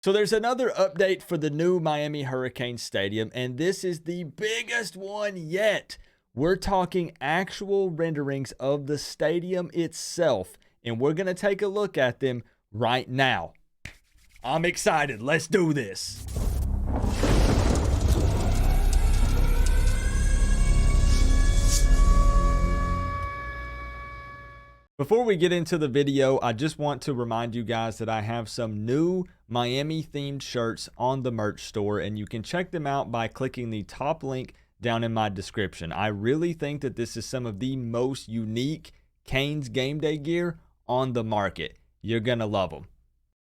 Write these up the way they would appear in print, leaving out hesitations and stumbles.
So there's another update for the new Miami Hurricane Stadium, and this is the biggest one yet. We're talking actual renderings of the stadium itself, and we're going to take a look at them right now. I'm excited. Let's do this. Before we get into the video, I just want to remind you guys that I have some new Miami themed shirts on the merch store, and you can check them out by clicking the top link down in my description. I really think that this is some of the most unique Canes game day gear on the market. You're gonna love them.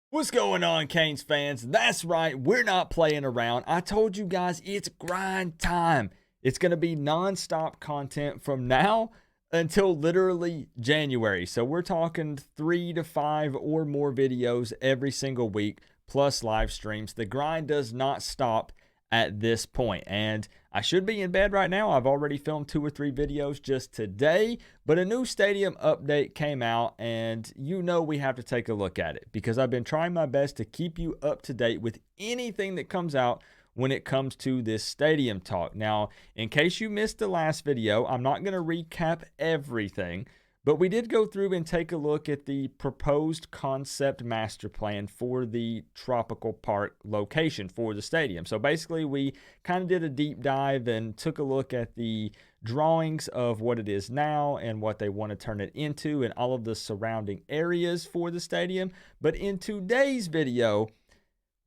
What's going on, Canes fans? That's right, we're not playing around. I told you guys it's grind time. It's gonna be non-stop content from now until literally January. So we're talking 3 to 5 or more videos every single week, plus live streams. The grind does not stop at this point. And I should be in bed right now. I've already filmed 2 or 3 videos just today, but a new stadium update came out, and you know we have to take a look at it because I've been trying my best to keep you up to date with anything that comes out when it comes to this stadium talk. Now, in case you missed the last video, I'm not going to recap everything, but we did go through and take a look at the proposed concept master plan for the Tropical Park location for the stadium. So basically, we kind of did a deep dive and took a look at the drawings of what it is now and what they want to turn it into and all of the surrounding areas for the stadium. But in today's video,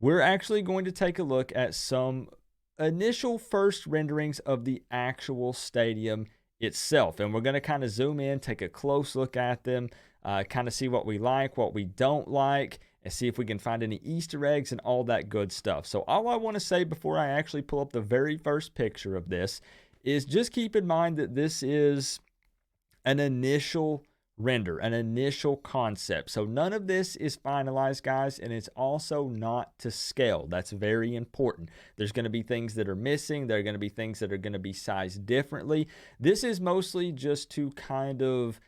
we're actually going to take a look at some initial first renderings of the actual stadium itself. And we're going to kind of zoom in, take a close look at them, kind of see what we like, what we don't like, and see if we can find any Easter eggs and all that good stuff. So all I want to say before I actually pull up the very first picture of this is just keep in mind that this is an initial render, an initial concept. So none of this is finalized, guys, and it's also not to scale. That's very important. There's going to be things that are missing. There are going to be things that are going to be sized differently. This is mostly just to kind of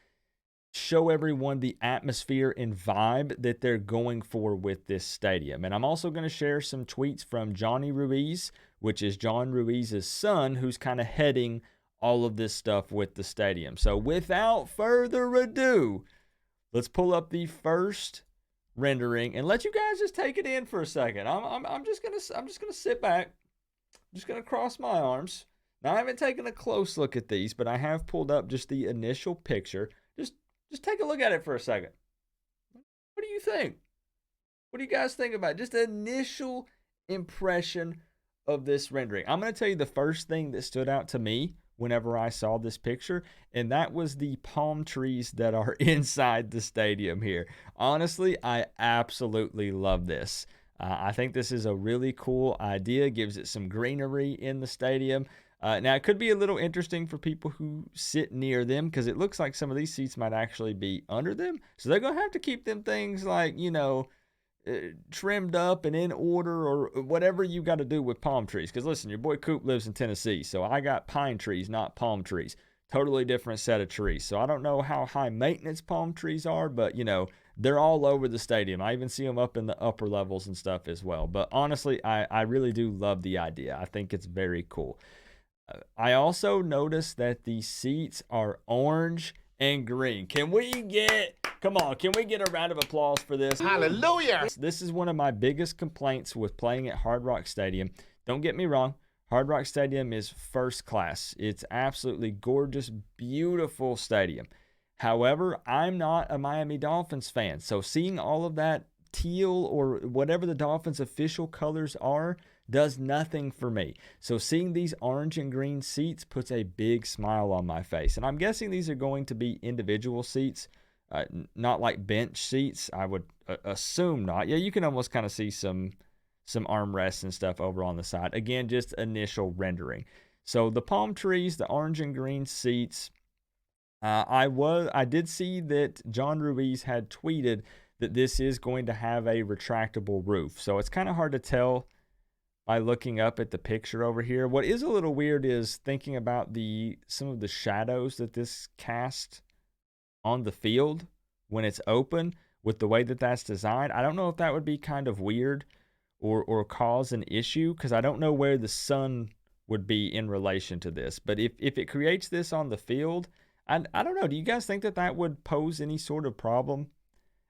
show everyone the atmosphere and vibe that they're going for with this stadium. And I'm also going to share some tweets from Johnny Ruiz, which is John Ruiz's son, who's kind of heading all of this stuff with the stadium. So without further ado, let's pull up the first rendering and let you guys just take it in for a second. I'm just gonna sit back. I'm just gonna cross my arms. Now I haven't taken a close look at these, but I have pulled up just the initial picture. Just take a look at it for a second. What do you think? What do you guys think about it? Just the initial impression of this rendering. I'm gonna tell you the first thing that stood out to me whenever I saw this picture, and that was the palm trees that are inside the stadium here. Honestly, I absolutely love this. I think this is a really cool idea. Gives it some greenery in the stadium. Now, it could be a little interesting for people who sit near them because it looks like some of these seats might actually be under them. So they're going to have to keep them things like, you know, trimmed up and in order, or whatever you got to do with palm trees. Because listen, your boy Coop lives in Tennessee, so I got pine trees, not palm trees. Totally different set of trees. So I don't know how high maintenance palm trees are, but you know, they're all over the stadium. I even see them up in the upper levels and stuff as well. But honestly, I really do love the idea. I think it's very cool. I also noticed that the seats are orange and green. Can we get a round of applause for this? Hallelujah! This is one of my biggest complaints with playing at Hard Rock Stadium. Don't get me wrong, Hard Rock Stadium is first class. It's absolutely gorgeous, beautiful stadium. However, I'm not a Miami Dolphins fan, so seeing all of that teal or whatever the Dolphins' official colors are does nothing for me. So seeing these orange and green seats puts a big smile on my face. And I'm guessing these are going to be individual seats, not like bench seats. I would assume not. Yeah, you can almost kind of see some armrests and stuff over on the side. Again, just initial rendering. So the palm trees, the orange and green seats. I did see that John Ruiz had tweeted that this is going to have a retractable roof. So it's kind of hard to tell by looking up at the picture over here. What is a little weird is thinking about some of the shadows that this casts on the field when it's open with the way that that's designed. I don't know if that would be kind of weird or cause an issue, because I don't know where the sun would be in relation to this. But if it creates this on the field, I don't know. Do you guys think that that would pose any sort of problem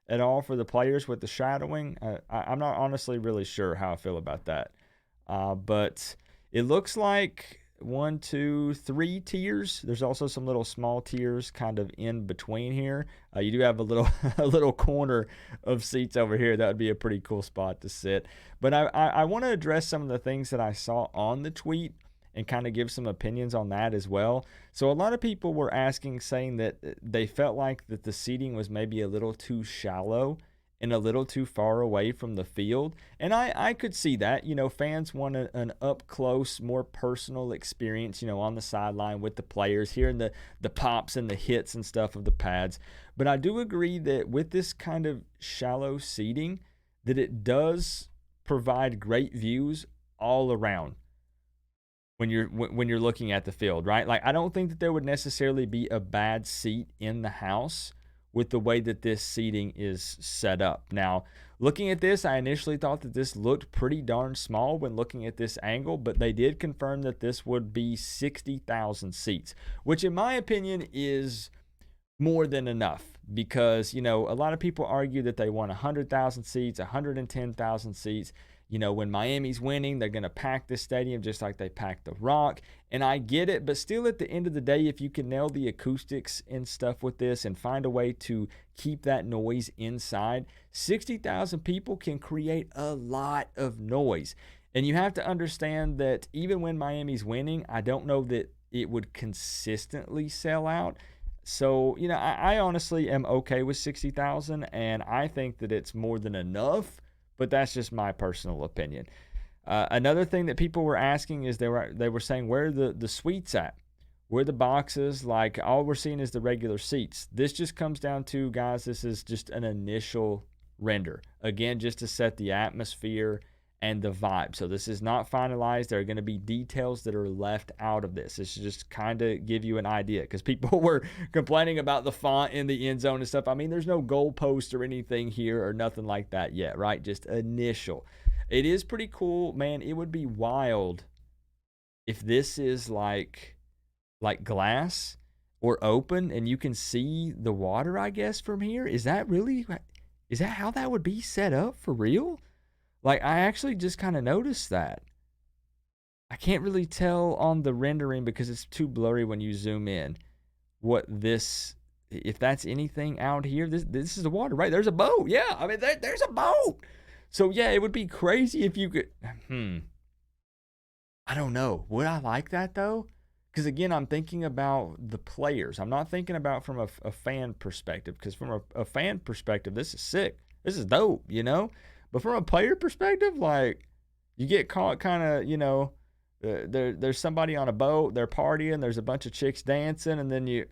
at all for the players with the shadowing? I'm not honestly really sure how I feel about that. But it looks like 1, 2, 3 tiers. There's also some little small tiers kind of in between here. You do have a little a little corner of seats over here. That would be a pretty cool spot to sit. But I want to address some of the things that I saw on the tweet and kind of give some opinions on that as well. So a lot of people were asking, saying that they felt like that the seating was maybe a little too shallow and a little too far away from the field. And I could see that. You know, fans want an up-close, more personal experience, you know, on the sideline with the players, hearing the pops and the hits and stuff of the pads. But I do agree that with this kind of shallow seating, that it does provide great views all around when you're looking at the field, right? Like, I don't think that there would necessarily be a bad seat in the house with the way that this seating is set up. Now, looking at this, I initially thought that this looked pretty darn small when looking at this angle, but they did confirm that this would be 60,000 seats, which in my opinion is more than enough, because, you know, a lot of people argue that they want 100,000 seats, 110,000 seats. You know, when Miami's winning, they're going to pack this stadium just like they packed the Rock. And I get it, but still at the end of the day, if you can nail the acoustics and stuff with this and find a way to keep that noise inside, 60,000 people can create a lot of noise. And you have to understand that even when Miami's winning, I don't know that it would consistently sell out. So, you know, I honestly am okay with 60,000, and I think that it's more than enough. But that's just my personal opinion. Another thing that people were asking is they were saying, where are the suites at? Where are the boxes? Like, all we're seeing is the regular seats. This just comes down to, guys, this is just an initial render. Again, just to set the atmosphere and the vibe. So this is not finalized. There are going to be details that are left out of this. This is just kind of give you an idea, because people were complaining about the font in the end zone and stuff. I mean, there's no goalpost or anything here or nothing like that yet, right? Just initial. It is pretty cool, man. It would be wild if this is like glass or open and you can see the water, I guess, from here. Is that how that would be set up for real? Like, I actually just kind of noticed that. I can't really tell on the rendering because it's too blurry when you zoom in what this, if that's anything out here. This is the water, right? There's a boat. Yeah, I mean, there's a boat. So, yeah, it would be crazy if you could. I don't know. Would I like that, though? Because, again, I'm thinking about the players. I'm not thinking about from a fan perspective, because from a fan perspective, this is sick. This is dope, you know? But from a player perspective, like, you get caught kind of, you know, there's somebody on a boat, they're partying, there's a bunch of chicks dancing, and then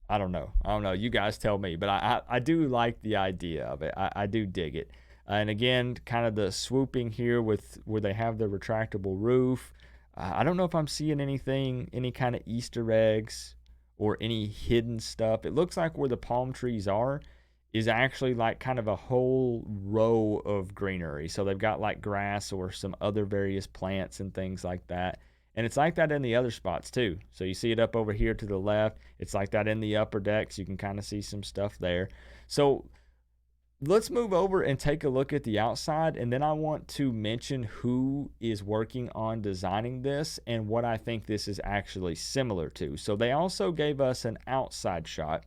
I don't know. You guys tell me. But I do like the idea of it. I do dig it. And again, kind of the swooping here with where they have the retractable roof. I don't know if I'm seeing any kind of Easter eggs or any hidden stuff. It looks like where the palm trees are is actually like kind of a whole row of greenery. So they've got like grass or some other various plants and things like that. And it's like that in the other spots too. So you see it up over here to the left. It's like that in the upper decks. You can kind of see some stuff there. So let's move over and take a look at the outside. And then I want to mention who is working on designing this and what I think this is actually similar to. So they also gave us an outside shot.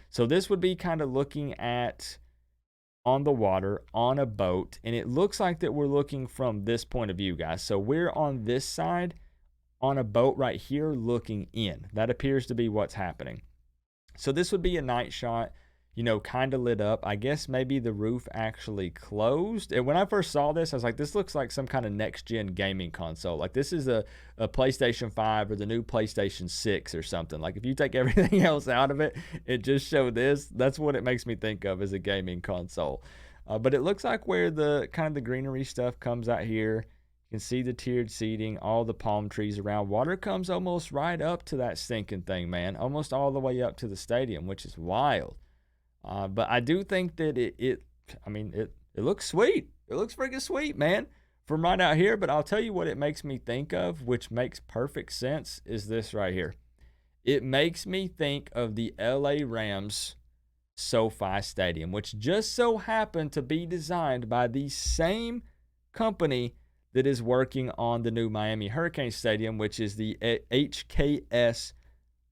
So this would be kind of looking at on the water, on a boat, and it looks like that we're looking from this point of view, guys. So we're on this side on a boat right here looking in. That appears to be what's happening. So this would be a night shot, you know, kind of lit up. I guess maybe the roof actually closed. And when I first saw this, I was like, this looks like some kind of next-gen gaming console. Like, this is a PlayStation 5 or the new PlayStation 6 or something. Like, if you take everything else out of it and just show this, that's what it makes me think of as a gaming console. But it looks like where the kind of the greenery stuff comes out here. You can see the tiered seating, all the palm trees around. Water comes almost right up to that stinking thing, man. Almost all the way up to the stadium, which is wild. But I do think that it looks sweet. It looks freaking sweet, man. from right out here, but I'll tell you what it makes me think of, which makes perfect sense, is this right here. It makes me think of the LA Rams SoFi Stadium, which just so happened to be designed by the same company that is working on the new Miami Hurricane Stadium, which is the HKS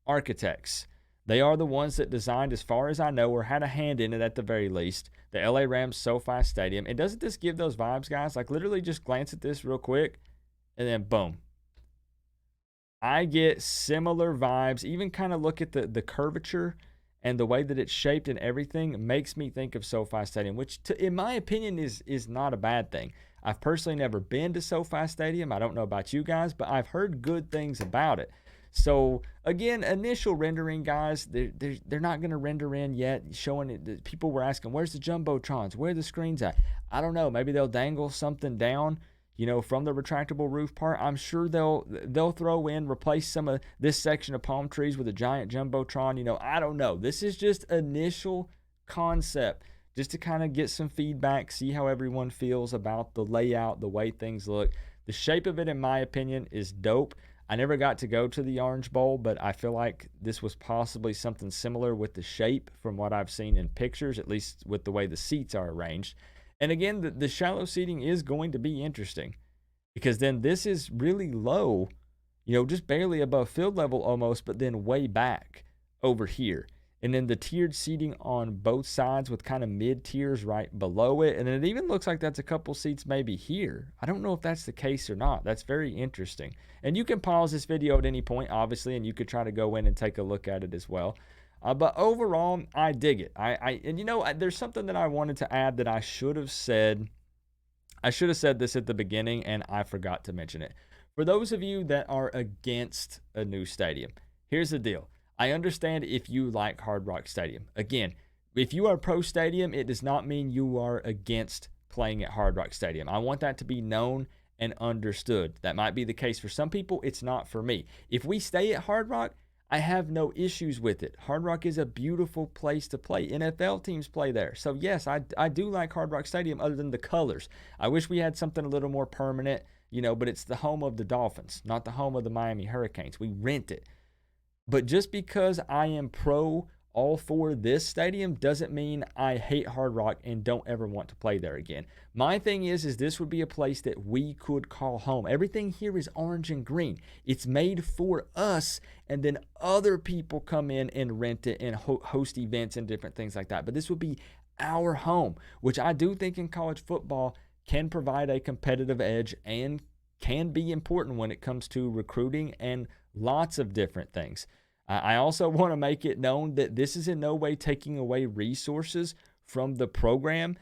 Architects. They are the ones that designed, as far as I know, or had a hand in it at the very least, the LA Rams SoFi Stadium. And doesn't this give those vibes, guys? Like, literally just glance at this real quick, and then boom. I get similar vibes. Even kind of look at the curvature and the way that it's shaped and everything makes me think of SoFi Stadium, which in my opinion is not a bad thing. I've personally never been to SoFi Stadium. I don't know about you guys, but I've heard good things about it. So again, initial rendering, guys, they're not going to render in yet. Showing it, people were asking, where's the jumbotrons? Where are the screens at? I don't know. Maybe they'll dangle something down, from the retractable roof part. I'm sure they'll throw in, replace some of this section of palm trees with a giant jumbotron. I don't know. This is just initial concept, just to kind of get some feedback, see how everyone feels about the layout, the way things look. The shape of it, in my opinion, is dope. I never got to go to the Orange Bowl, but I feel like this was possibly something similar with the shape from what I've seen in pictures, at least with the way the seats are arranged. And again, the shallow seating is going to be interesting because then this is really low, just barely above field level almost, but then way back over here. And then the tiered seating on both sides with kind of mid tiers right below it. And it even looks like that's a couple seats maybe here. I don't know if that's the case or not. That's very interesting. And you can pause this video at any point, obviously, and you could try to go in and take a look at it as well. But overall, I dig it. There's something that I wanted to add that I should have said. I should have said this at the beginning, and I forgot to mention it. For those of you that are against a new stadium, here's the deal. I understand if you like Hard Rock Stadium. Again, if you are pro stadium, it does not mean you are against playing at Hard Rock Stadium. I want that to be known and understood. That might be the case for some people. It's not for me. If we stay at Hard Rock, I have no issues with it. Hard Rock is a beautiful place to play. NFL teams play there. So yes, I do like Hard Rock Stadium other than the colors. I wish we had something a little more permanent, but it's the home of the Dolphins, not the home of the Miami Hurricanes. We rent it. But just because I am pro all for this stadium doesn't mean I hate Hard Rock and don't ever want to play there again. My thing is this would be a place that we could call home. Everything here is orange and green. It's made for us, and then other people come in and rent it and host events and different things like that. But this would be our home, which I do think in college football can provide a competitive edge and can be important when it comes to recruiting and lots of different things. I also want to make it known that this is in no way taking away resources from the program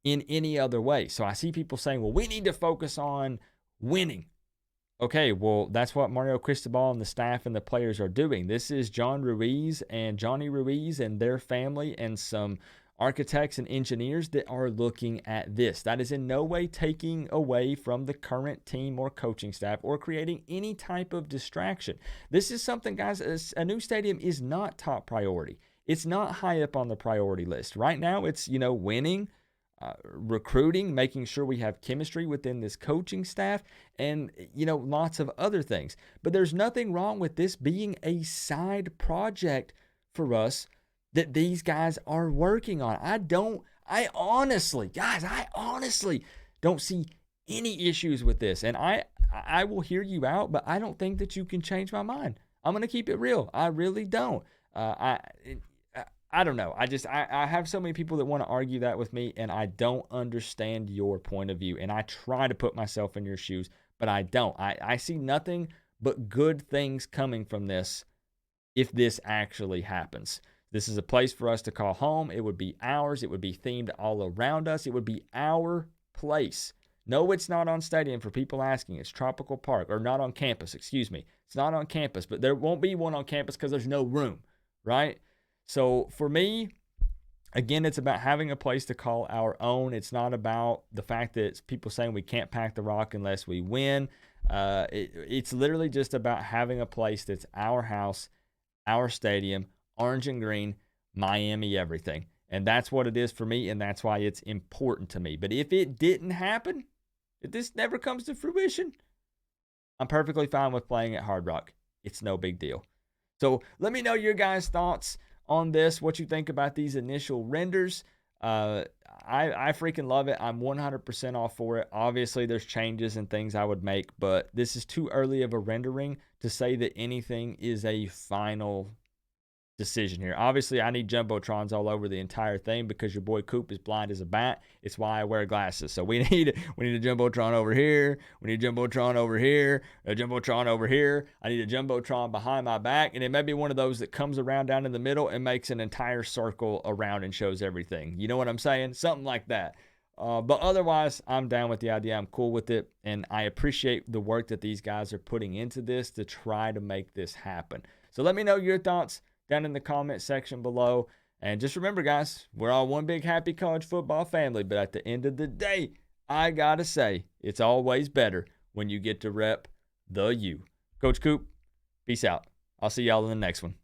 in any other way. So I see people saying, well, we need to focus on winning. Okay, well, that's what Mario Cristobal and the staff and the players are doing. This is John Ruiz and Johnny Ruiz and their family and some architects and engineers that are looking at this. That is in no way taking away from the current team or coaching staff or creating any type of distraction. This is something, guys, a new stadium is not top priority. It's not high up on the priority list. Right now, it's, winning, recruiting, making sure we have chemistry within this coaching staff, and, lots of other things. But there's nothing wrong with this being a side project for us that these guys are working on. I honestly don't see any issues with this. And I will hear you out, but I don't think that you can change my mind. I'm going to keep it real. I really don't. I don't know. I have so many people that want to argue that with me, and I don't understand your point of view. And I try to put myself in your shoes, but I don't. I see nothing but good things coming from this if this actually happens. This is a place for us to call home. It would be ours. It would be themed all around us. It would be our place. No, it's not on stadium for people asking. It's Tropical Park, or not on campus, excuse me. It's not on campus, but there won't be one on campus because there's no room, right? So for me, again, it's about having a place to call our own. It's not about the fact that it's people saying we can't pack the rock unless we win. It's literally just about having a place that's our house, our stadium, orange and green, Miami, everything. And that's what it is for me, and that's why it's important to me. But if it didn't happen, if this never comes to fruition, I'm perfectly fine with playing at Hard Rock. It's no big deal. So let me know your guys' thoughts on this, what you think about these initial renders. I freaking love it. I'm 100% all for it. Obviously, there's changes and things I would make, but this is too early of a rendering to say that anything is a final decision here. Obviously, I need Jumbotrons all over the entire thing because your boy Coop is blind as a bat. It's why I wear glasses. So we need a Jumbotron over here. We need a Jumbotron over here. A Jumbotron over here. I need a Jumbotron behind my back. And it may be one of those that comes around down in the middle and makes an entire circle around and shows everything. You know what I'm saying? Something like that. But otherwise, I'm down with the idea. I'm cool with it. And I appreciate the work that these guys are putting into this to try to make this happen. So let me know your thoughts down in the comment section below. And just remember, guys, we're all one big happy college football family. But at the end of the day, I got to say, it's always better when you get to rep the U. Coach Coop, peace out. I'll see y'all in the next one.